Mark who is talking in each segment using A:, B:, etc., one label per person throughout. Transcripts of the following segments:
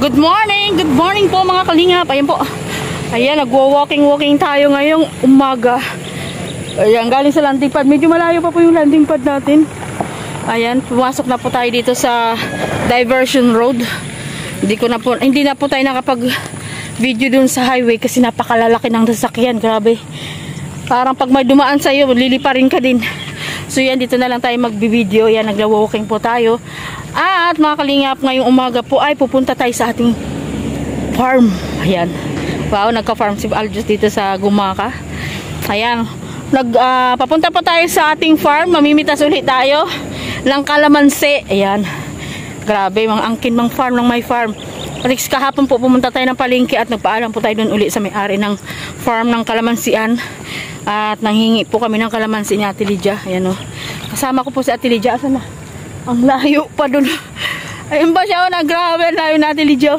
A: Good morning po mga kalingap. Ayan po. Ayan, nagwo-walking tayo ngayong umaga. Ayan, galing sa landing pad. Medyo malayo pa po yung landing pad natin. Ayan, pumasok na po tayo dito sa diversion road. Hindi na po tayo nakapag-video dun sa highway kasi napakalalaki ng sasakyan. Grabe. Parang pag may dumaan sa'yo, liliparin ka din. So yan, dito na lang tayo mag-video. Yan, nagla-walking po tayo. At mga kalingap, ngayong umaga po ay pupunta tayo sa ating farm. Ayan. Wow, nagka-farm si Aljus dito sa Gumaka. Ayan. Papunta po tayo sa ating farm. Mamimitas ulit tayo ng kalamansi. Ayan. Grabe, mga angkin mang farm ng my farm. Next kahapon po pumunta tayo ng palengke at nagpaalam po tayo doon ulit sa may-ari ng farm ng kalamansian. At nanghingi po kami ng kalamansi ni Ate Lydia. Ayan o. Kasama ko po si Ate Lydia. Asan na? Ang layo pa doon. Ayun ba siya o? Grabe, layo na Ate Lydia.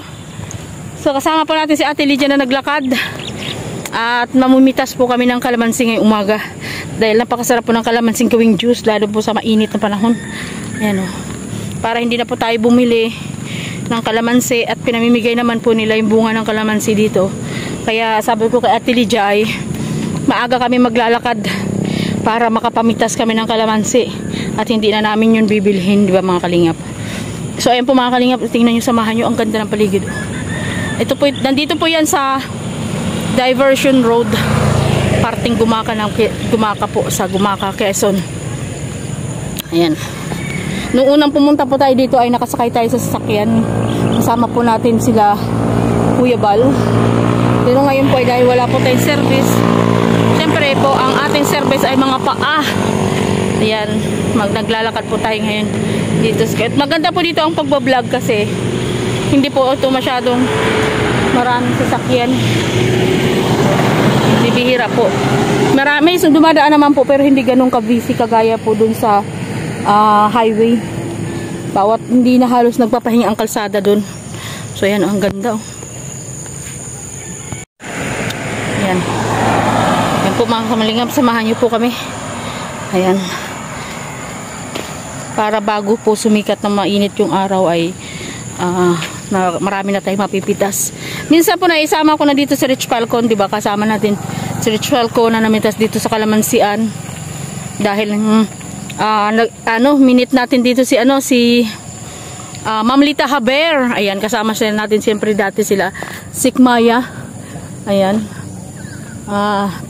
A: So kasama po natin si Ate Lydia na naglakad. At mamumitas po kami ng kalamansi ngayong umaga. Dahil napakasarap po ng kalamansing gawing juice. Lalo po sa mainit na panahon. Ayan o. Para hindi na po tayo bumili ng kalamansi. At pinamimigay naman po nila yung bunga ng kalamansi dito. Kaya sabi ko kay Ate Lydia ay maaga kami maglalakad para makapamitas kami ng kalamansi at hindi na namin yun bibilhin, di ba mga kalingap? So ayan po mga kalingap, tingnan nyo, samahan nyo, ang ganda ng paligid. Ito po, nandito po yan sa diversion road, parting Gumaka po, sa Gumaka, Quezon. Ayan. Noong unang pumunta po tayo dito ay nakasakay tayo sa sasakyan, kasama po natin sila Kuya Bal. Pero ngayon po ay dahil wala po tayong service, siyempre po ang ating service ay mga paa. Ayan, naglalakad po tayo ngayon dito. Maganda po dito ang pagbablog kasi hindi po ito masyadong maraming sasakyan. Bibihira po. Marami, so dumadaan naman po pero hindi ganun ka-busy kagaya po dun sa highway. Hindi na halos nagpapahinga ang kalsada dun. So ayan, ang ganda oh. Ayan. Ayan po mga kamalingap, samahan nyo po kami. Ayan. Para bago po sumikat na mainit yung araw ay marami na tayong mapipitas. Minsan po naisama ko na dito sa Rich Falcon, di ba? Kasama natin si Rich Falcon na namitas dito sa Kalamansian. Dahil minute natin dito si Ma'am Lita Haber. Ayan, kasama sila natin siyempre dati sila Sikmaya. Ayan.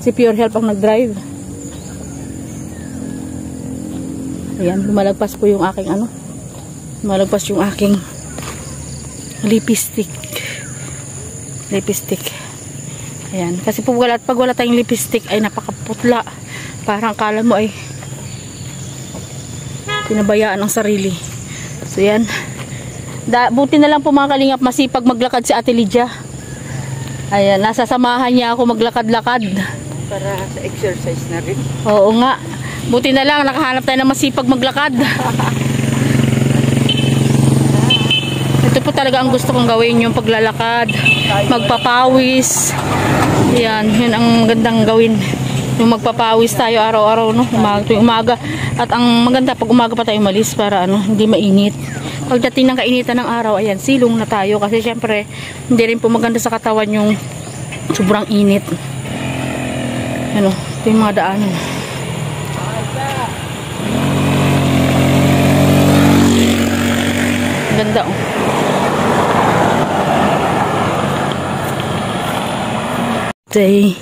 A: Si Pure Health ang nag-drive. Ayan, lumalagpas po yung aking lumalagpas yung aking lipstick. Ayan, kasi pag wala tayong lipstick ay napakaputla. Parang kala mo ay pinabayaan ang sarili. So yan. Buti na lang po mga kalingap, masipag maglakad si Ate Lydia. Ayan, nasasamahan niya ako maglakad-lakad.
B: Para sa exercise na rin.
A: Oo nga. Buti na lang, nakahanap tayo ng masipag maglakad. Ito po talaga ang gusto kong gawin, yung paglalakad, magpapawis. Yan, yun ang gandang gawin. Yung magpapawis tayo araw-araw, no? Umaga. At ang maganda, pag umaga pa tayo umalis para hindi mainit. Pagdating ng kainitan ng araw, ayan, silong na tayo. Kasi syempre, hindi rin po maganda sa katawan yung sobrang init. Ano, ito yung mga daanan. Ganda oh. Day.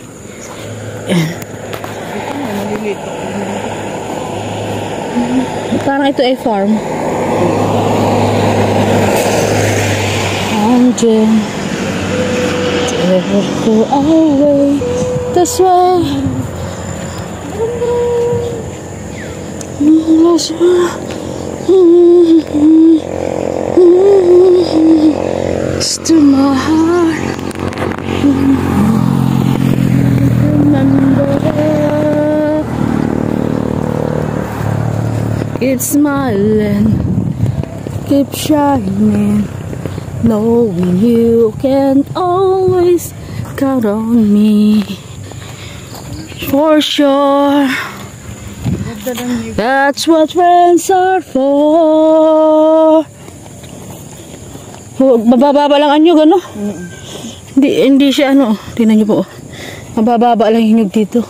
A: Parang ito ay farm. Angel, never go away. That's why to my heart. Remember, it's smiling, keep shining, knowing you can always count on me. For sure. That's what friends are for. Mabababa lang ang nyug, ano? Hindi siya, ano. Tingnan niyo po. Mabababa lang yung nyug dito.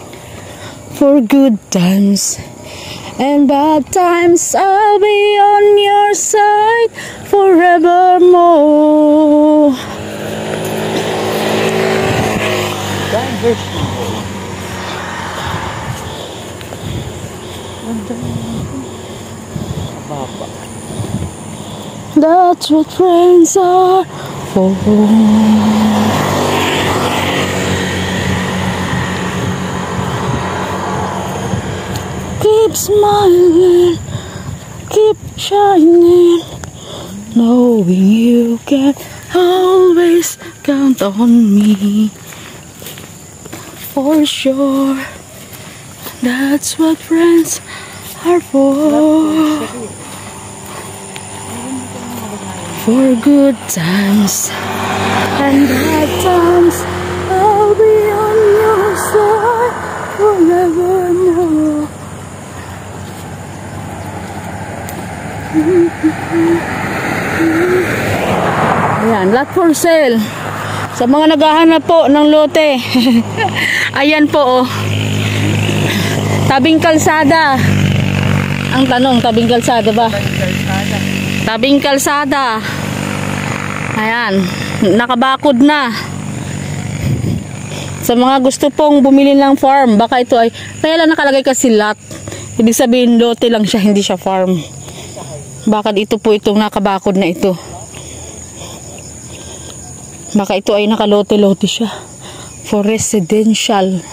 A: For good times and bad times, I'll be on your side forevermore. That's what friends are for. Keep smiling, keep shining, knowing you can always count on me. For sure, that's what friends are for. For good times and bad times, I'll be on your side forevermore. Ayan, lot for sale. Sa mga naghahanap po ng lote. Ayan po, oh. Tabing kalsada. Ang tanong, tabing kalsada ba? Tabing kalsada. Ayan, nakabakod na. Sa mga gusto pong bumili ng farm, baka ito ay, kaya lang nakalagay kasi lot. Ibig sabihin, lote lang siya, hindi siya farm. Baka ito po itong nakabakod na ito. Baka ito ay nakalote-lote siya. For residential.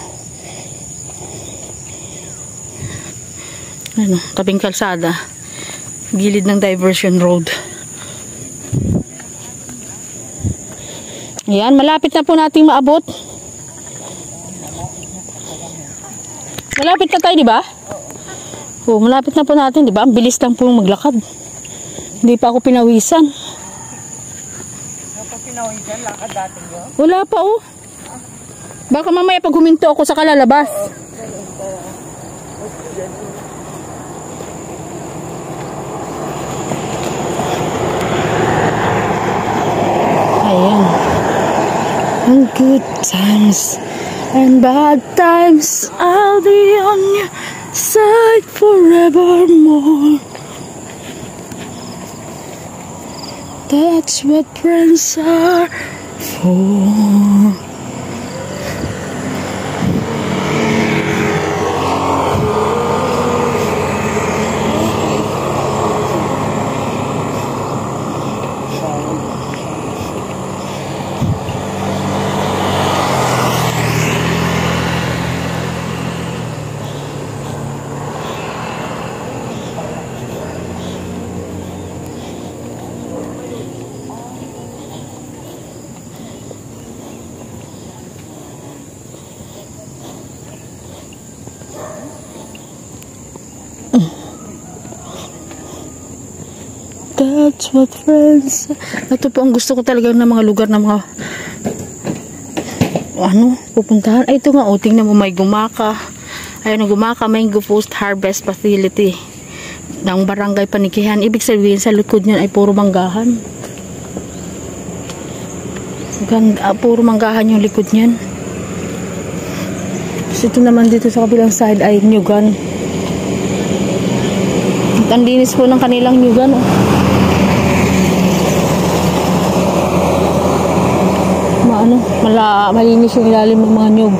A: Ano, tabing kalsada. Gilid ng diversion road. Ayan, malapit na po nating maabot. Malapit na tayo, di ba? Oh, malapit na po natin, di ba? Ang bilis lang po maglakad. Hindi pa ako pinawisan.
B: Lakad dating yun?
A: Wala pa, oh. Baka mamaya pag huminto ako sa kalalabas. Ayan. And good times and bad times, I'll be on your side forevermore. That's what friends are for. That's what friends. Ito po ang gusto ko talaga ng mga lugar na mga pupuntahan. Ay, ito nga, tingnan mo, may Gumaka. Ayun, Gumaka Mango Post Harvest Facility ng Barangay Panikihan. Ibig sabihin sa likod niyan ay puro manggahan. Puro manggahan yung likod niyan. So, ito naman dito sa kabilang side ay nyugan. Ang linis po ng kanilang nyugan, oh. Malinis yung ilalim ng mga nyug.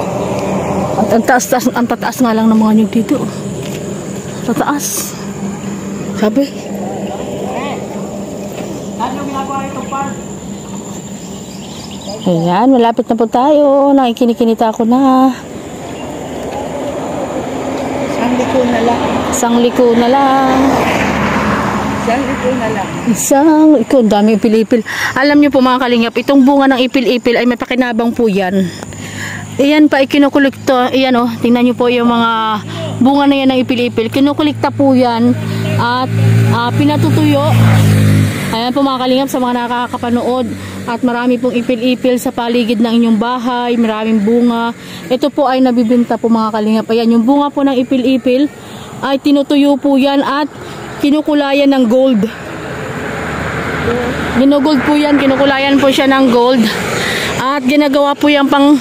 A: At ang tataas nga lang ng mga nyug dito. Tataas. Sabi. Ayan, malapit na po tayo. Nakikinikinita ako na.
B: Isang liko na lang.
A: Isang liko na lang.
B: Isang liko na lang.
A: Isang liko. Dami ipil-ipil. Alam niyo po mga kalingap, itong bunga ng ipil-ipil ay may pakinabang po yan. Iyan pa, ikinukulikta. Iyan, oh. Tingnan niyo po yung mga bunga na yan ng ipil-ipil. Kinukulikta po yan at pinatutuyo. Ayan po mga kalingap, sa mga nakakapanood. At marami pong ipil-ipil sa paligid ng inyong bahay. Maraming bunga. Ito po ay nabibinta po mga kalingap. Ayan, yung bunga po ng ipil-ipil ay tinutuyo po yan at kinukulayan ng gold. Ginugold po yan, kinukulayan po siya ng gold. At ginagawa po yan pang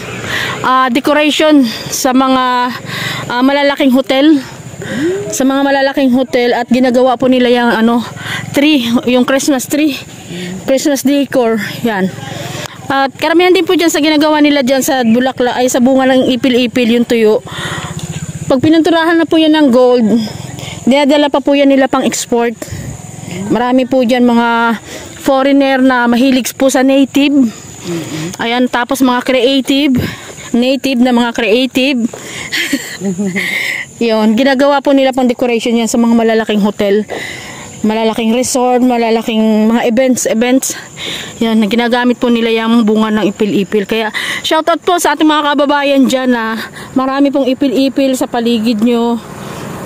A: decoration sa mga malalaking hotel. Sa mga malalaking hotel, at ginagawa po nila yung tree, yung Christmas tree. Christmas decor, yan. At karamihan din po dyan sa ginagawa nila dyan sa bulaklak, ay sa bunga ng ipil-ipil, yung tuyo. Pag pininturahan na po yan ng gold, dinadala pa po yan nila pang export. Marami po dyan mga foreigner na mahilig po sa native. Ayan, tapos mga native na mga creative. Yun, ginagawa po nila pang decoration yan sa mga malalaking hotel, malalaking resort, malalaking mga events. Yan, ginagamit po nila yung bunga ng ipil-ipil. Kaya shoutout po sa ating mga kababayan dyan na marami pong ipil-ipil sa paligid nyo,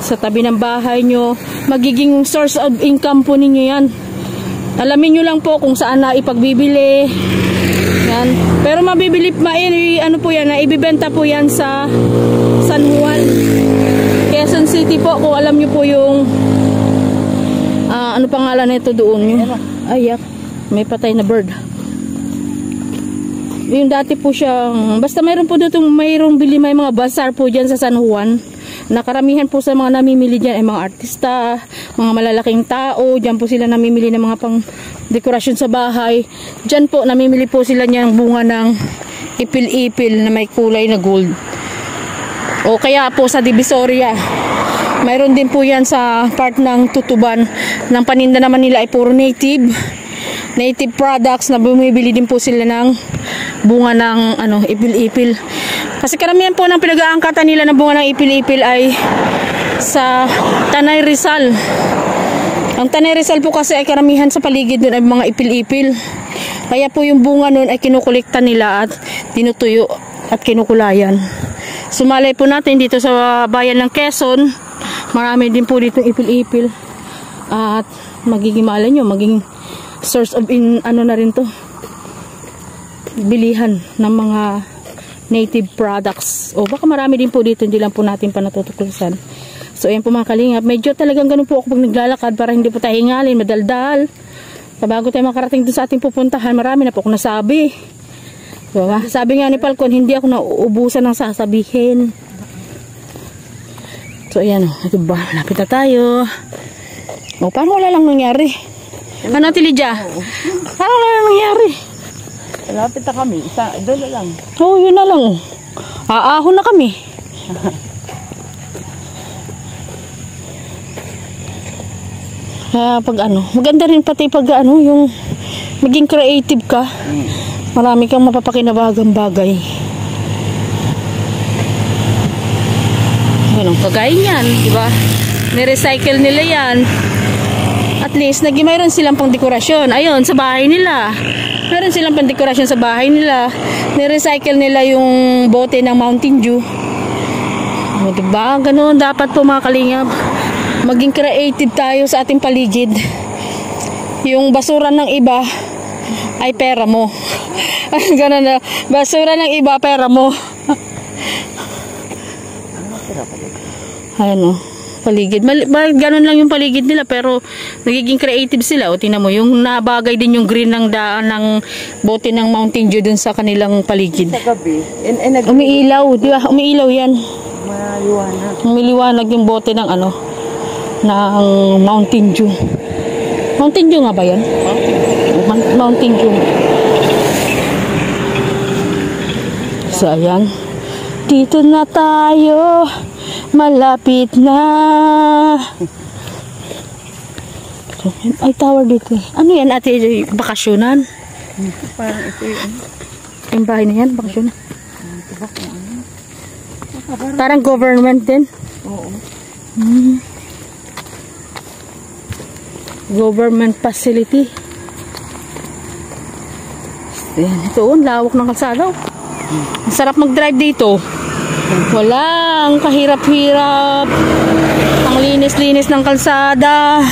A: sa tabi ng bahay nyo. Magiging source of income po ninyo yan. Alamin nyo lang po kung saan na ipagbibili. Yan. Pero mabibili, po yan, na ibibenta po yan sa San Juan, Quezon City po. Kung alam nyo po yung ano pangalan nito doon yun? Ayak, may patay na bird. Yung dati po siyang, basta mayroon po dito, mayroong bili, may mga bazaar po dyan sa San Juan. Nakaramihan po sa mga namimili dyan ay mga artista, mga malalaking tao. Dyan po sila namimili ng mga pang dekorasyon sa bahay. Dyan po namimili po sila niyan bunga ng ipil-ipil na may kulay na gold. O kaya po sa Divisoria, mayroon din po yan sa part ng Tutuban. Ng paninda naman nila ay puro native products, na bumibili din po sila ng bunga ng ipil-ipil. Kasi karamihan po ng pinag-aangkatan nila ng bunga ng ipil-ipil ay sa Tanay Rizal. Ang Tanay Rizal po kasi ay karamihan sa paligid doon ay mga ipil-ipil. Kaya po yung bunga nun ay kinukulikta nila at tinutuyo at kinukulayan. Sumalay po natin dito sa bayan ng Quezon. Marami din po dito ipil-ipil. At magiging maala nyo, maging source of na rin to, bilihan ng mga native products. O baka marami din po dito, hindi lang po natin pa natutuklasan. So ayan po mga kalingap, medyo talagang ganun po ako pag naglalakad para hindi po tayo hingalin, madaldal. Bago tayo makarating doon sa ating pupuntahan, marami na po ako nasabi. Diba? Sabi nga ni Falcon, hindi ako nauubusan ng sasabihin. So ayan, diba? Malapit na tayo. O paano wala lang nangyari? Ano Ate Lydia? Paano wala lang nangyari?
B: Malapit na kami. Doon na lang.
A: Oo, yun na lang. Aahon na kami. Pag maganda rin pati pag yung maging creative ka. Marami kang mapapakinabagang bagay. Ganun, kagaya niyan, di ba? Ni-recycle nila yan. At least, mayroon silang pang dekorasyon. Ayun, sa bahay nila. Meron silang pang dekorasyon sa bahay nila. Ni-recycle nila yung bote ng Mountain Dew. O, diba? Ganun, dapat po mga kalingap. Maging creative tayo sa ating paligid. Yung basura ng iba ay pera mo. Ganun na. Basura ng iba, pera mo. Ayan o. Paligid. Ganun lang yung paligid nila, pero nagiging creative sila. O tingnan mo, yung nabagay din yung green ng daan ng bote ng Mountain Dew dun sa kanilang paligid.
B: Sa gabi.
A: Umiilaw, di ba? Umiilaw yan.
B: Maliwanag.
A: Umiliwanag yung bote ng ng Mountain Dew. Mountain Dew nga ba yan? Mountain Dew. So ayan. Dito na tayo. Malapit na. Ay, tower dito. Ano yan, ate? Bakasyonan?
B: Parang ito yun.
A: Yung bahay na yan, bakasyonan. Parang government din.
B: Oo.
A: Government facility. Yan, ito, lawak ng kalsada. Ang sarap mag-drive dito. Walang kahirap-hirap. Ang linis-linis ng kalsada.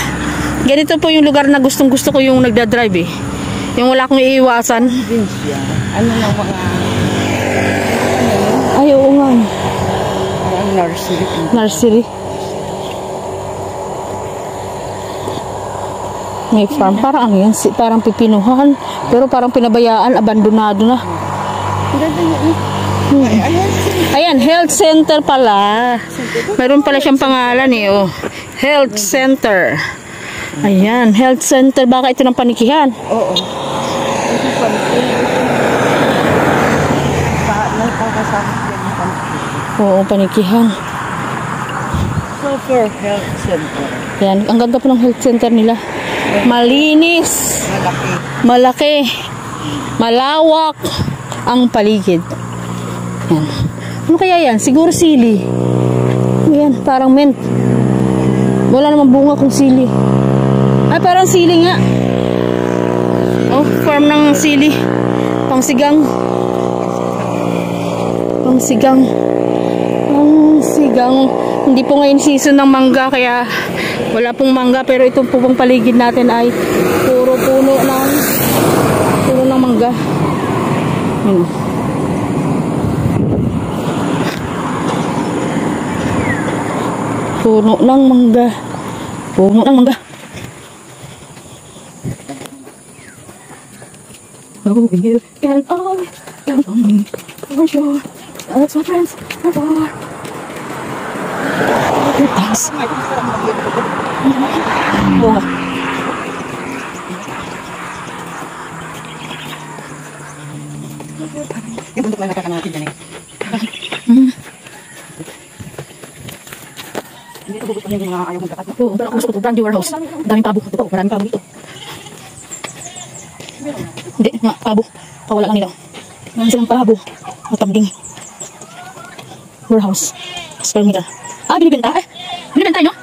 A: Ganito po yung lugar na gustong-gusto ko yung nagdadrive eh. Yung wala akong iiwasan.
B: Ano ng mga...
A: Ay, oo nga.
B: Nursery.
A: Nursery. May farm. Parang ano yan? Parang pipinuhan. Pero parang pinabayaan, abandonado na. Ayan, health center pala. Meron pala siyang pangalan eh. Oh. Health center. Ayan, health center. Baka ito ng panikihan.
B: Oo. Ito
A: Oo, panikihan.
B: Super Health Center.
A: Ayan, ang ganda po ng health center nila. Malinis. Malaki. Malawak ang paligid. Ayan. Ano kaya yan? Siguro sili. Ayan, parang mint. Wala namang bunga kung sili. Ay, parang sili nga. Oh, farm ng sili. Pangsigang. Pangsigang. Pangsigang. Hindi po ngayon season ng mangga, kaya wala pong mangga. Pero itong pong paligid natin ay puro puno ng mangga. Ayan. Puno ng mangga. Puno ng mangga. Oh, you can always count on me. For sure. That's what friends are for. Good things. Oh. Yung bundok lang nakakanatin dyan eh. Hindi ito bubot pa yung mga ayaw mong kakat. Oo, pero ako gusto ko ito, brand new warehouse. Daming pabo. Ito, maraming pabo ito. Hindi, nga, pabo. Kawala lang nila. Marami silang pabo. Matambing. Warehouse. Square meter. Ah, binibenta? Eh, binibenta nyo?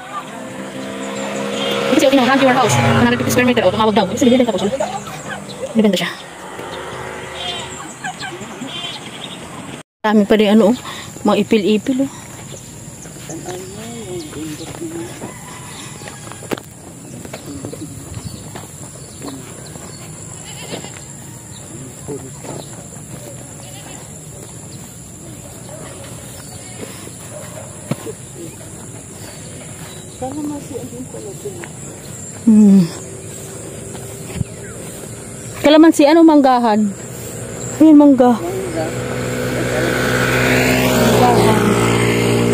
A: Kasi okay na, brand new warehouse. 150 square meter. O, tumawag daw. Kasi binibenta po siya. Binibenta siya. Dami pa rin ano, mga ipil-ipil oh. Kalamansi, ano manggahan? Ayun, mangga.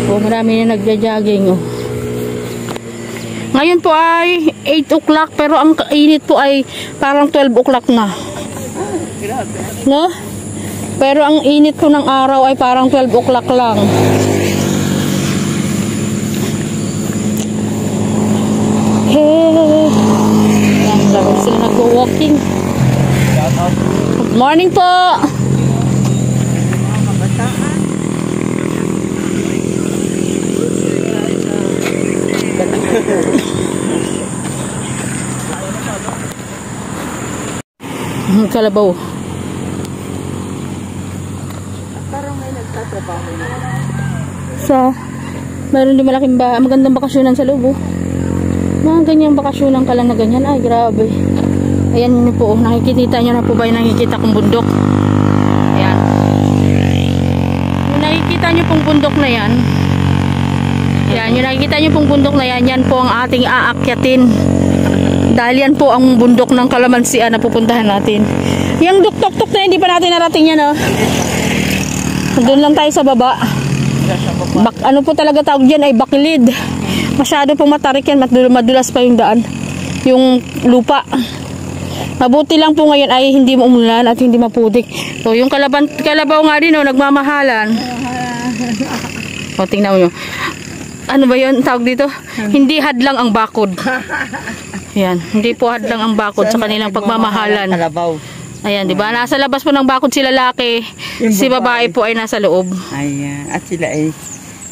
A: Oh, marami na nagja-jogging oh. Ngayon po ay 8 o'clock pero ang init po ay parang 12 o'clock na. No? Pero ang init po ng araw ay parang 12 o'clock lang. Hey! Ayan, laro sila nag-walking. Good morning po! Kalabaw.
B: Parang may nagtatrabaho na.
A: Mayroon din malaking magandang bakasyonan sa loob oh. Mga ganyang bakasyonan ka lang na ganyan. Ay, grabe. Ayan nyo po. Nakikita nyo na po ba yung nakikita kong bundok? Ayan. Yung nakikita nyo pong bundok na yan. Ayan. Yung nakikita nyo pong bundok na yan. Yan po ang ating aakyatin. Dahil yan po ang bundok ng Kalamansian na pupuntahan natin. Yung duk-tok-tok na hindi pa natin narating yan oh. Doon lang tayo sa baba. Ano po talaga tawag dyan ay bakilid. Masyado pong matarik yan, madulas pa yung daan, yung lupa. Mabuti lang po ngayon ay hindi umulan at hindi maputik. O yung kalabaw nga din o, nagmamahalan. O tingnan nyo. Ano ba yun tawag dito? Hindi hadlang ang bakod. Yan, hindi po hadlang ang bakod sa kanilang pagmamahalan. Ayan, di ba? Nasa labas po ng bakod sila lalaki, si babae po ay nasa loob.
B: Ayan, at sila ay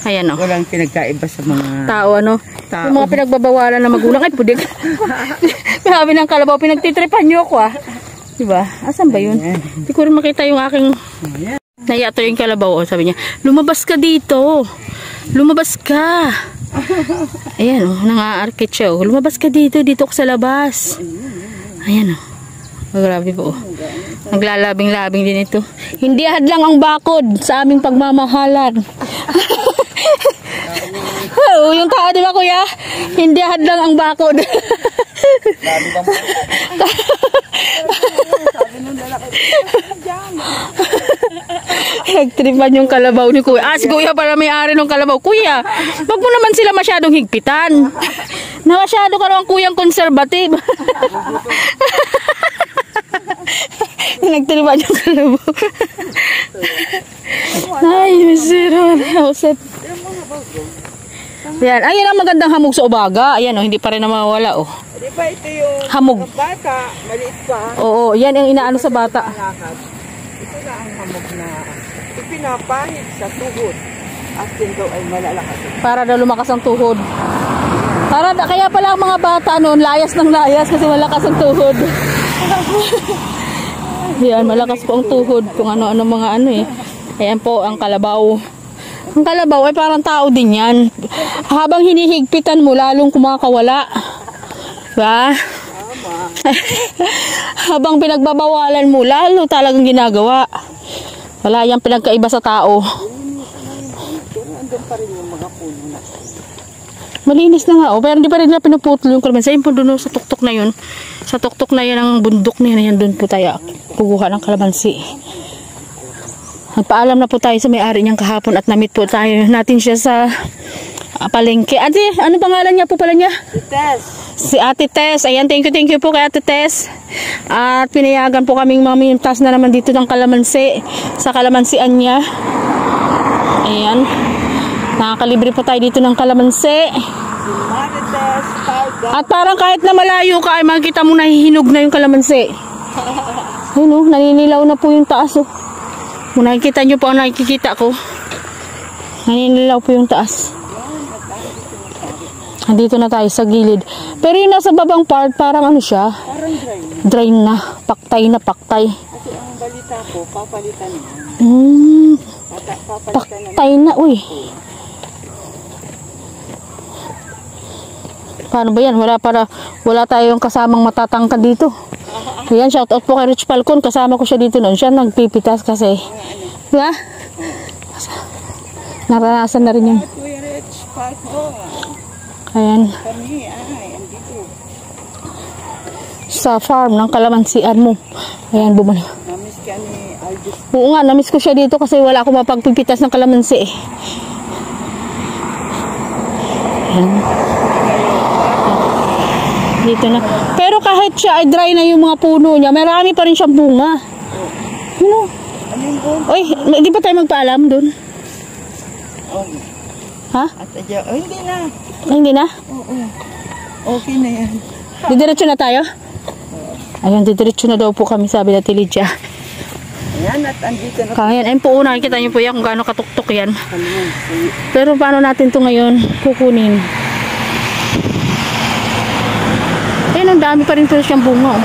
A: ayan o.
B: walang pinagkaiba sa mga
A: tao, ano? Tao. Yung mga pinagbabawalan na magulang. Ay, pudig. Grabe ng kalabaw. Pinagtitripan nyo ako, ah. Diba? Asan ba yun? Hindi ko rin makita yung aking nayato yung kalabaw. O, sabi niya, lumabas ka dito. Lumabas ka. Ayan, o. Nang-aarkit siya, o. Lumabas ka dito. Dito ko sa labas. Ayan, o. Grabe po, o. Naglalabing-labing din ito. Hindi hadlang ang bakod sa aming pagmamahalan. Oh, yung tao, di ba kuya? Hindi hadlang ang bakod.
B: Sabi bang sabi nung lalaki.
A: Nagtripan yung kalabaw ni Kuya. Si Kuya para may-ari ng kalabaw. Kuya, wag mo naman sila masyadong higpitan. Na masyado ka naman Kuyang konservative. Nagtripan yung kalabaw. Ay, masira. Nausap. Yan. Ayan ang magandang hamog sa ubaga. Ayan, hindi pa rin na mawawala.
B: Di ba ito yung
A: hamog.
B: Bata, maliit pa.
A: Oo, yan ang inaano sa bata.
B: Ito na ang hamog na ipinapahid sa tuhod. At din daw ay malalakas.
A: Para daw lumakas ang tuhod. Kaya pala ang mga bata noon, layas ng layas kasi malakas ang tuhod. Yan, malakas po ang tuhod kung ano-ano mga ano eh. Ayan po ang kalabaw. Ang kalabaw ay parang tao din yan. Habang hinihigpitan mo, lalong kumakawala. Diba? Habang pinagbabawalan mo, lalo talagang ginagawa. Wala yung pinagkaiba sa tao.
B: Andun pa rin yung mga puno na.
A: Malinis na nga, pero hindi pa rin nila pinuputol yung kalamansi. Ayun po doon sa tuktok na yun. Sa tuktok na yun, ang bundok na yun. Ayan, doon po tayo kukuha ng kalamansi. Nagpaalam na po tayo sa may-ari niyang kahapon at namit po tayo natin siya sa palengke. Ate, ano pangalan niya po pala niya?
B: Si Tess.
A: Si Ate Tess. Ayan, thank you po kay Ate Tess. At pinayagan po kaming mamintas na naman dito ng kalamansi. Sa kalamansian niya. Ayan. Nakakalibre po tayo dito ng kalamansi. At parang kahit na malayo ka ay makikita mo nahihinog na yung kalamansi. Ayun o, naninilaw na po yung taas o. Kung nakikita nyo po ang nakikita ko. Naninilaw po yung taas. Andito na tayo sa gilid. Pero yung nasa babang part, parang ano siya?
B: Parang
A: Dry na. Paktay na paktay.
B: Kasi ang balita ko, papalitan niya. Papalitan
A: Paktay na, uy. Paano ba yan? Wala tayong kasamang matatangkad dito. Ayan, shout out po kay Rich Falcon. Kasama ko siya dito noon. Siya nagpipitas kasi. Diba? Naranasan na rin yun.
B: Kuya Rich Falcon.
A: Ayan.
B: Kami ay andito.
A: Sa farm ng kalamansian mo. Ayan, bumalik.
B: Namiss ka ni Aldous.
A: Oo nga, namiss ko siya dito kasi wala akong mapagpipitas ng kalamansi eh. Ayan. Dito na. Pero kahit siya ay dry na yung mga puno niya, marami pa rin siyang bunga. Ano?
B: Ano yung buong?
A: Oy, di ba tayo magpaalam dun?
B: Oh.
A: Ha?
B: At adya, oh, hindi na.
A: Ay, hindi na?
B: Oo. Okay na yan.
A: Didiretso na tayo? Ayan, didiretso na daw po kami, sabi na Lydia.
B: Ayan, at andito na.
A: Kaya, ayun po, nakikita niyo po yan kung gaano katuktok yan.
B: Kami yan.
A: Pero paano natin to ngayon kukunin? Ayun, ang dami pa rin po siyang bunga. Oh.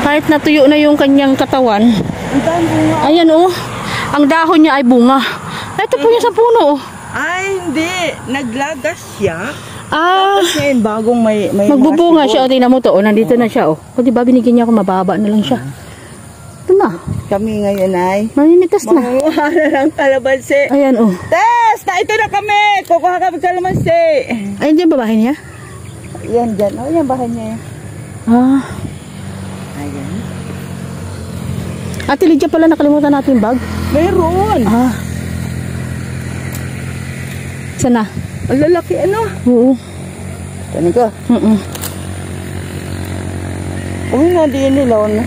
A: Kahit natuyo na yung kanyang katawan.
B: Ang dami bunga.
A: Ayan oh, ang dahon niya ay bunga. Ito po yung sa puno oh.
B: Ay, hindi. Naglagas siya.
A: Ah,
B: Tapos ngayon, bagong may
A: magbubunga
B: mga
A: siya. O, tingnan mo to. O, nandito na siya. O, diba binigyan niya ako mababa na lang siya. Ito na.
B: Kami ngayon ay
A: Maninitas na.
B: mangunguha na ng kalamansi.
A: Ayan o.
B: Tess! Na ito na kami! Kukuha kami kalamansi.
A: Ayun dyan babae niya?
B: Yan dyan. O, yan bahay niya.
A: Ah.
B: Ayan.
A: Ate Lydia pala nakalimutan natin yung bag.
B: Meron.
A: Ah. Sana?
B: Ang lalaki ano?
A: Oo.
B: Tani ka. Uy, nga di nilaw na.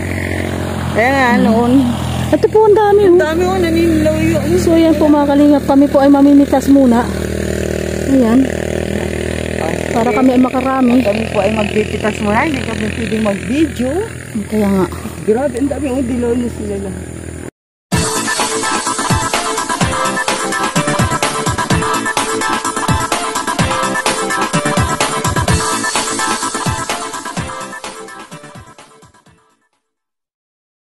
B: Kaya nga noon.
A: Ito po ang dami
B: Ang
A: oh.
B: dami ko naninilaw yun.
A: So ayan po mga kalingap. Kami po ay mamimitas muna. Ayan. Para kami ay makarami.
B: Kami po ay magpipitas muna. Hindi kami pwedeng mag-video.
A: Kaya nga.
B: Grabe, ang dami. Dilaw na sila lang.